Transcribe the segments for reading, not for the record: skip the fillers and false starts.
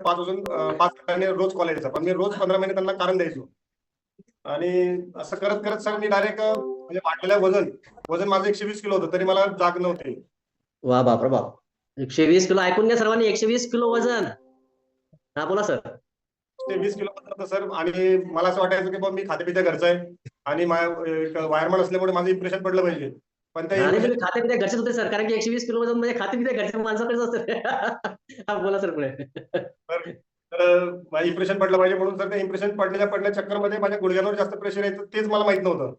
5 घंटे रोज कॉलेजचा, पण मी रोज 15 महिने त्यांना कारण द्यायचो. आणि असं करत करत सर मी डायरेक्ट म्हणजे वाढलेलं वजन माझं 120 किलो होतं, तरी मला जाग नव्हती. वा बापरे बाप. 120 किलो ऐकून घ्या सर्वांनी, 120 किलो वजन. हा बोला सर. ते 20 किलो वजन होतं सर. आणि मला असं वाटायचं की बाबा मी खातेपिते घरचं आहे आणि वायरमन असल्यामुळे माझं इम्प्रेशन पडलं पाहिजे. पण त्या नाही इम्प्रेशन तुम्ही खाते पिते घरचेच होते सर, कारण की 120 किलो वजन म्हणजे खाते पिते घरच्या माणसाकडेच असते. हा बोला सर पुढे. तर इम्प्रेशन पडलं पाहिजे म्हणून सर, त्या इम्प्रेशन पडल्या चक्करमध्ये माझ्या गुडघ्यांवर जास्त प्रेशर यायचं, तेच मला माहित नव्हतं.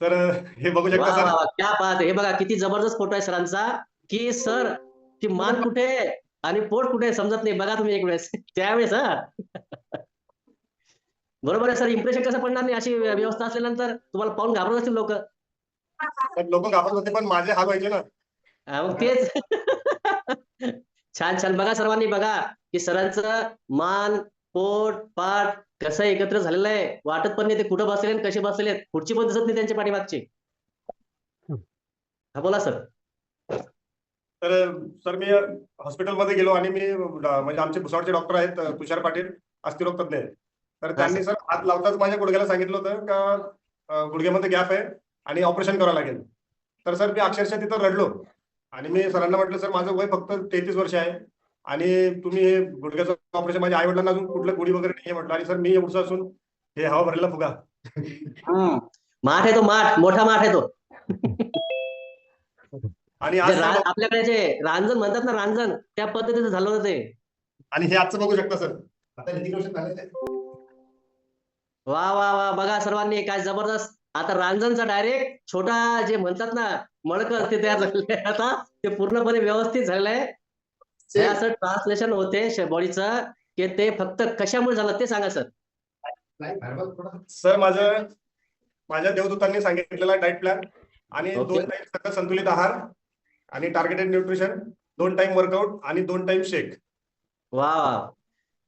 तर हे बघू वा शकता वा सर. वा, क्या बात आहे. हे बघा किती जबरदस्त फोटो आहे सरांचा, की सर ती मान कुठे आणि पोट कुठे समजत नाही. बघा तुम्ही एक वेळेस त्यावेळेस. हा बरोबर आहे सर. इम्प्रेशन कसं पडणार नाही अशी व्यवस्था असल्यानंतर? तुम्हाला पाहून घाबरत असतील लोक. लोक घाबरत होते, पण माझे हाल व्हायचे ना. मग तेच. छान छान. बघा सर्वांनी, बघा की सरांचं मान, पोट, पाठ कसं एकत्र झालेलं आहे. वाटत पण नाही ते कुठं बसलेले कसे बसलेले, पुढची पण दिसत नाही त्यांच्या पाठीमागची. हा बोला सर. तर सर मी हॉस्पिटलमध्ये गेलो आणि मी म्हणजे आमचे भुसावळचे डॉक्टर आहेत तुषार पाटील, अस्थिरोग तज्ञ आहेत. तर हा त्यांनी सर. सर हात लावताच माझ्या गुडघ्याला सांगितलं होतं का गुडघ्यामध्ये गॅप आहे आणि ऑपरेशन करावं लागेल. तर सर मी अक्षरशः तिथं रडलो आणि मी सरांना म्हटलं सर माझं वय फक्त 33 वर्ष आहे आणि तुम्ही हे गुडघ्याचं ऑपरेशन, माझ्या आई वडिलांना अजून कुठलं गोळी वगैरे नाही म्हटलं, आणि सर मी एवढं असून हे हवा भरलेला फुगा. माठ आहे तो, माठ मोठा माठ आहे तो. आणि जे आज सर आपल्याकडे जे रांजण म्हणतात ना, रांजण, त्या पद्धतीचं झालं होतं ते. आणि हे आजचं बघू शकता सर. आता किती वर्ष झाले. वा वा वा, बघा सर्वांनी काय जबरदस्त. आता रांजणचा डायरेक्ट छोटा जे म्हणतात ना मळकं, ते तयार झालेलं आहे आता. ते पूर्णपणे व्यवस्थित झालंय. हे असं ट्रान्सलेशन होते बॉडीचं, की ते फक्त कशामुळे झालं ते सांगा सर. सर माझ्या देवदूतांनी सांगितलेला डाएट प्लॅन आणि ओके. 2 टाइम सकस संतुलित आहार आणि टार्गेटेड न्यूट्रिशन, 2 टाइम वर्कआउट आणि 2 टाइम शेक. वा वा.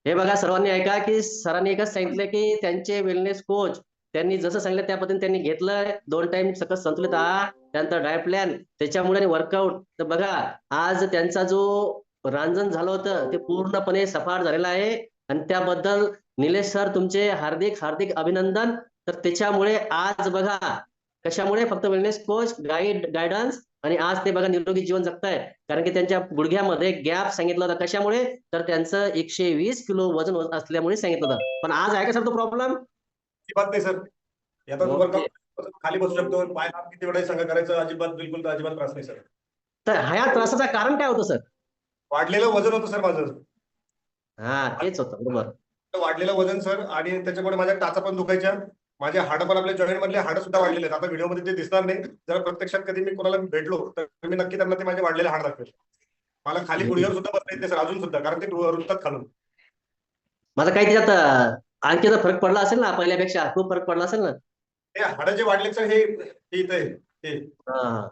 हे बघा सर्वांनी ऐका, की सरांनी एकच सांगितलं की त्यांचे वेलनेस कोच त्यांनी जसं सांगितलं त्या पद्धतीने त्यांनी घेतलं. 2 टाइम सकस संतुलित आहार, त्यानंतर डाएट प्लॅन, त्याच्यामुळे आणि वर्कआउट. तर बघा आज त्यांचा जो रांजण झालं होतं ते पूर्णपणे सफाट झालेला आहे. आणि त्याबद्दल निलेश सर तुमचे हार्दिक हार्दिक अभिनंदन. तर त्याच्यामुळे आज बघा कशामुळे, फक्त वेलनेस कोच गायडन्स, आणि आज ते बघा निरोगी जीवन जगतायत. कारण की त्यांच्या गुडघ्यामध्ये गॅप सांगितलं होतं. कशामुळे? तर त्यांचं 120 किलो वजन असल्यामुळे सांगितलं होतं. पण आज आहे का सर तो प्रॉब्लेम? अजिबात नाही सर. आता ओके. वर्कआउट खाली बसू शकतो, पाय हात किती वेळा सांगा करायचं, बिलकुल अजिबात त्रास नाही सर. तर ह्या त्रासाचं कारण काय होतं सर? वाढलेलं वजन होतं सर माझं. हा तेच होतं, बरोबर. वाढलेलं वजन सर, आणि त्याच्यामुळे माझ्या टाचा पण दुखायच्या. माझे हाडं पण, आपल्या जॉईंट मधले हाडं सुद्धा वाढलेले आहेत. आता व्हिडिओमध्ये ते दिसणार नाही, जर प्रत्यक्षात कधी मी कोणाला भेटलो तर मी नक्की त्यांना ते माझे वाढलेले हाड दाखवेल. मला खाली गुडघ्यावर सुद्धा बसता येत नाही सर अजून सुद्धा, कारण ते रुततात खालून. माझा काही त्याच्यात आणखी फरक पडला असेल ना, पहिल्यापेक्षा खूप फरक पडला असेल ना. ते हाडं जे वाढले सर, हे इथं आहे ते. हा.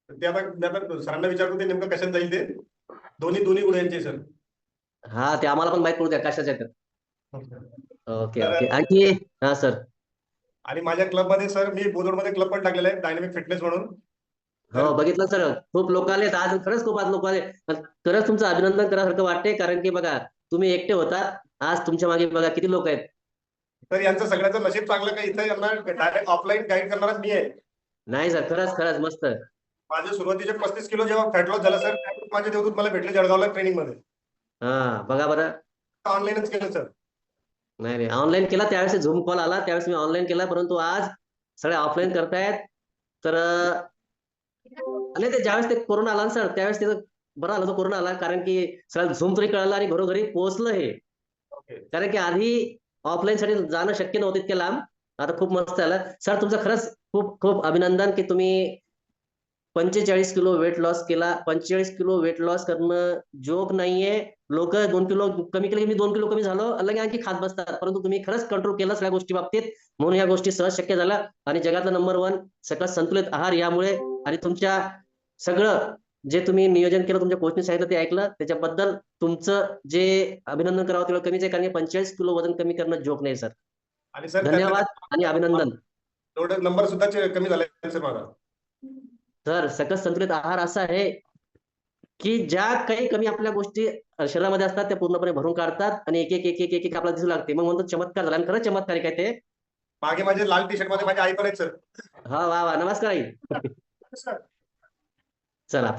ते आता सरांना विचारतो ते नेमकं कशात जाईल ते. दोन्ही दोन्ही गुडघ्यांचे सर. हा ते आम्हाला पण माहित पडू द्या कशाच्या तर. ओके तर ओके. आणखी. हा सर. आणि माझ्या क्लबमध्ये सर, मी बोदोडमध्ये क्लब पण टाकलेला आहे, डायनामिक फिटनेस म्हणून. तर हो बघितलं सर, खूप लोक आले आज, खरंच खूप आज लोक आले. खरंच तुमचं अभिनंदन करासारखं वाटते, कारण की बघा तुम्ही एकटे होता, आज तुमच्या मागे बघा किती लोक आहेत. तर यांचं सगळ्यांचं नशीब चांगलं का इथं यांना डायरेक्ट ऑफलाईन गाईड करणारच मी आहे. नाही सर, खरंच खरंच मस्त. माझे सुरुवातीचे 35 किलो जेव्हा फॅट लॉस झाला सर, त्यावेळी माझे देवदूत मला भेटले जळगावला ट्रेनिंग मध्ये. हा बघा बरं. ऑनलाईनच केलं सर. नाही नाही, ऑनलाईन केला त्यावेळेस, झूम कॉल आला त्यावेळेस मी ऑनलाईन केला, परंतु आज सगळे ऑफलाईन करतायत. तर आणि ते ज्यावेळेस ते कोरोना आला ना सर, त्यावेळेस ते बरं आलं तो कोरोना आला, कारण की सगळं झूम तरी कळलं आणि घरोघरी पोहोचलं हे. ओके. कारण की आधी ऑफलाईन साठी जाणं शक्य नव्हतं इतक्या लांब. आता खूप मस्त झालं सर. तुमचं खरंच खूप खूप अभिनंदन की तुम्ही 45 किलो वेट लॉस केला. 45 किलो वेट लॉस करणं जोक नाहीये. लोक 2 किलो कमी केले की मी 2 किलो कमी झालो अलग आणखी खात बसतात, परंतु तुम्ही खरंच कंट्रोल केलं सगळ्या गोष्टी बाबतीत, म्हणून या गोष्टी सहज शक्य झाल्या. आणि जगातला नंबर 1 सकस संतुलित आहार यामुळे, आणि तुमच्या सगळं जे तुम्ही नियोजन केलं, तुमच्या कोचने सांगितलं ते ऐकलं, त्याच्याबद्दल तुमचं जे अभिनंदन करावं तेवढं कमीच आहे. कारण 45 किलो वजन कमी करणं जोक नाही सर. आणि सर धन्यवाद आणि अभिनंदन. तेवढं नंबर सुद्धा कमी झाले सर माझा. सर सकस संतुलित आहार असा आहे की ज्या काही कमी आपल्या गोष्टी शरीरामध्ये असतात त्या पूर्णपणे भरून काढतात आणि एक एक एक एक एक एक आपल्याला दिसू लागते. मग म्हणतो चमत्कार झाला. आणि खरंच चमत्कार आहे काय ते. मागे माझे लाल टी शर्ट मध्ये माझी आई पण आहेत सर. हा वा वा, नमस्कार आई. चला.